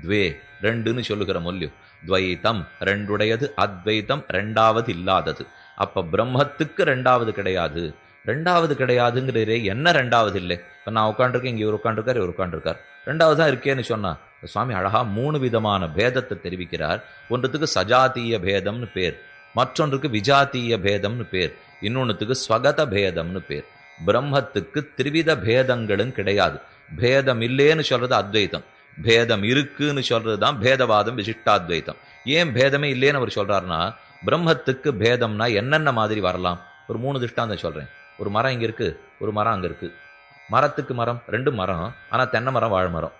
S1: துவே 2ன்னு சொல்லுகிற மொழியும். துவைத்தம் 2உடையது, அத்வைத்தம் 2வது இல்லாதது. அப்ப பிரம்மத்துக்கு 2வது கிடையாது. 2வது கிடையாதுங்கிறதே என்ன 2வது இல்லை? இப்போ நான் உட்காண்டிருக்கேன், இங்கே இவர் உட்காண்டிருக்கார், இவர் உட்காண்டிருக்கார், 2வது தான் இருக்கேன்னு சொன்னா சுவாமி அழகா 3 விதமான பேதத்தை தெரிவிக்கிறார். ஒன்றுத்துக்கு சஜாத்திய பேதம்னு பேர், மற்றொன்றுக்கு விஜாத்திய பேதம்னு பேர், இன்னொன்றுத்துக்கு ஸ்வகத பேதம்னு பேர். பிரம்மத்துக்கு திரிவித பேதங்களும் கிடையாது. பேதம் இல்லேன்னு சொல்றது அத்வைத்தம், பேதம் இருக்குன்னு சொல்றதுதான் பேதவாதம், விசிஷ்டாத்வைத்தம். ஏன் பேதமே இல்லேன்னு அவர் சொல்றாருன்னா, பிரம்மத்துக்கு பேதம்னா என்னென்ன மாதிரி வரலாம்? ஒரு 3 திஷ்டாந்தம் சொல்றேன். ஒரு மரம் இங்க இருக்கு, ஒரு மரம் அங்க இருக்கு. மரத்துக்கு மரம் 2 மரம், ஆனா தென்னை மரம் வாழை மரம்.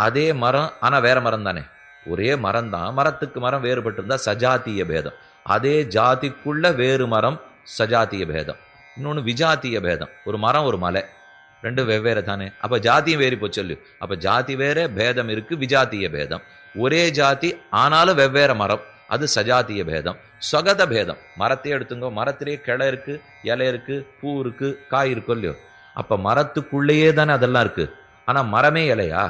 S1: அதே மரம் ஆனா வேற மரம் தானே, ஒரே மரம் தான், மரத்துக்கு மரம் வேறுபட்டு இருந்தா சஜாத்திய பேதம். அதே ஜாதிக்குள்ள வேறு மரம் சஜாத்திய பேதம். இன்னொன்னு விஜாத்திய பேதம். ஒரு மரம் ஒரு மலை 2 வெவ்வேறு தானே, அப்ப ஜாதியும் வேறி போச்சு சொல்லு. அப்ப ஜாதி வேற, பேதம் இருக்கு, விஜாத்திய பேதம். ஒரே ஜாதி ஆனாலும் வெவ்வேறு மரம், அது சஜாத்திய பேதம். ஸ்வகத பேதம், மரத்தையே எடுத்துங்கோ, மரத்திலேயே கிளை இருக்கு, இலை இருக்கு, பூ இருக்கு, காய் இருக்கு இல்லையோ. அப்ப மரத்துக்குள்ளேயே தானே அதெல்லாம் இருக்கு. ஆனா மரமே இலையா,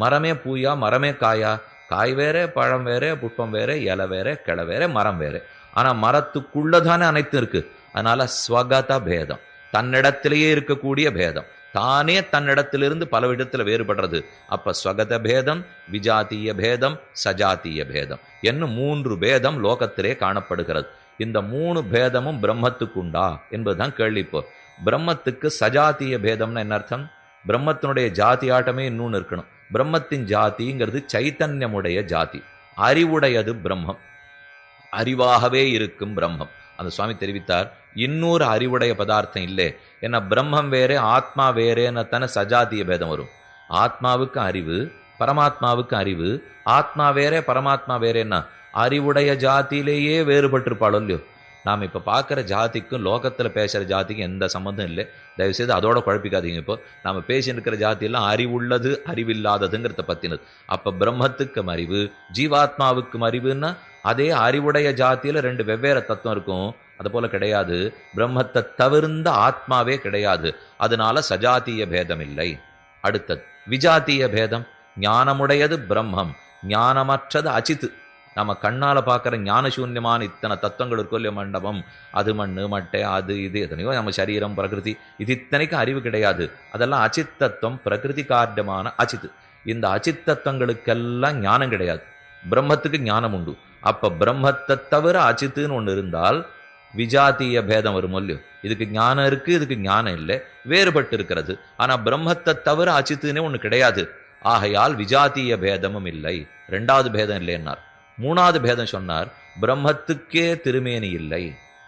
S1: மரமே பூயா, மரமே காயா? காய் வேற, பழம் வேற, புஷ்பம் வேற, இலை வேற, கிளை வேற, மரம் வேற. ஆனா மரத்துக்குள்ளதானே அனைத்தும் இருக்கு. அதனால ஸ்வகத பேதம், தன்னிடத்திலேயே இருக்கக்கூடிய பேதம், தானே தன்னிடத்திலிருந்து பல விதத்துல வேறுபடுறது. அப்ப ஸ்வகத பேதம், விஜாத்திய பேதம், சஜாத்திய பேதம் என்னும் 3 பேதம் லோகத்திலே காணப்படுகிறது. இந்த 3 பேதமும் பிரம்மத்துக்குண்டா என்பதுதான் கேள்வி. இப்போ பிரம்மத்துக்கு சஜாத்திய பேதம்னா என்ன அர்த்தம்? பிரம்மத்தினுடைய ஜாதி ஆட்டமே இன்னொன்னு இருக்கணும். பிரம்மத்தின் ஜாதிங்கிறது சைத்தன்யமுடைய ஜாதி, அறிவுடையது பிரம்மம், அறிவாகவே இருக்கும் பிரம்மம். அந்த சுவாமி தெரிவித்தார், இன்னொரு அறிவுடைய பதார்த்தம் இல்லை. ஏன்னா பிரம்மம் வேறே ஆத்மா வேறேன்னு தானே சஜாத்திய பேதம் வரும். ஆத்மாவுக்கு அறிவு, பரமாத்மாவுக்கு அறிவு. ஆத்மா வேறே பரமாத்மா வேறேன்னா அறிவுடைய ஜாத்தியிலேயே வேறுபட்டிருப்பாளோ இல்லையோ. நாம் இப்போ பார்க்குற ஜாதிக்கும் லோகத்தில் பேசுகிற ஜாதிக்கும் எந்த சம்மந்தம் இல்லை. தயவுசெய்து அதோட குழப்பிக்காதீங்க. இப்போ நாம் பேசின்னு இருக்கிற ஜாத்தியெல்லாம் அறிவுள்ளது அறிவில்லாததுங்கிறத பற்றினது. அப்போ பிரம்மத்துக்கும் அறிவு, ஜீவாத்மாவுக்கும் அறிவுன்னா அதே அறிவுடைய ஜாத்தியில் 2 வெவ்வேறு தத்துவம் இருக்கும். அது போல கிடையாது. பிரம்மத்தை தவிர்ந்த ஆத்மாவே கிடையாது. அதனால சஜாத்திய பேதம் இல்லை. அடுத்தது விஜாத்திய பேதம். ஞானமுடையது பிரம்மம், ஞானமற்றது அச்சித்து. நம்ம கண்ணால பார்க்குற ஞானசூன்யமான இத்தனை தத்துவங்கள் இருக்கும் இல்லையா, மண்டபம், அது மண்ணு மட்டை, அது இது எத்தனையோ, நம்ம சரீரம், பிரகிருதி, இது இத்தனைக்கும் அறிவு கிடையாது. அதெல்லாம் அச்சித் தத்துவம், பிரகிருதி காரியமான அச்சித்து. இந்த அச்சித் தத்துவங்களுக்கெல்லாம் ஞானம் கிடையாது. பிரம்மத்துக்கு ஞானம் உண்டு. அப்ப பிரம்மத்தை தவிர அச்சித்துன்னு ஒன்று இருந்தால் விஜாத்திய பேதம் வரும் இல்லையோ. இதுக்கு ஞானம் இருக்கு, இதுக்கு ஞானம் இல்லை, வேறுபட்டு இருக்கிறது. ஆனா பிரம்மத்தை தவிர அச்சித்துன்னே ஒன்று கிடையாது. ஆகையால் விஜாத்திய பேதமும் இல்லை. 2வது பேதம் இல்லைன்னார். 3வது பேதம் சொன்னார், பிரம்மத்துக்கே திருமேனி இல்லை,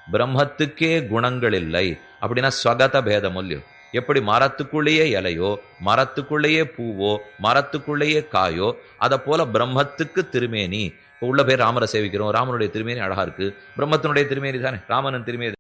S1: பிரம்மத்துக்கே குணங்கள் இல்லை அப்படின்னா ஸ்வகத பேதம் இல்லையோ. எப்படி மரத்துக்குள்ளேயே இலையோ, மரத்துக்குள்ளேயே பூவோ, மரத்துக்குள்ளேயே காயோ, அதை போல பிரம்மத்துக்கு திருமேனி. இப்போ உள்ள பேர் ராமரை சேவிக்கிறோம், ராமனுடைய திருமேனி அழகா இருக்கு, பிரம்மத்தினுடைய திருமேனி தானே ராமனின் திருமேனி.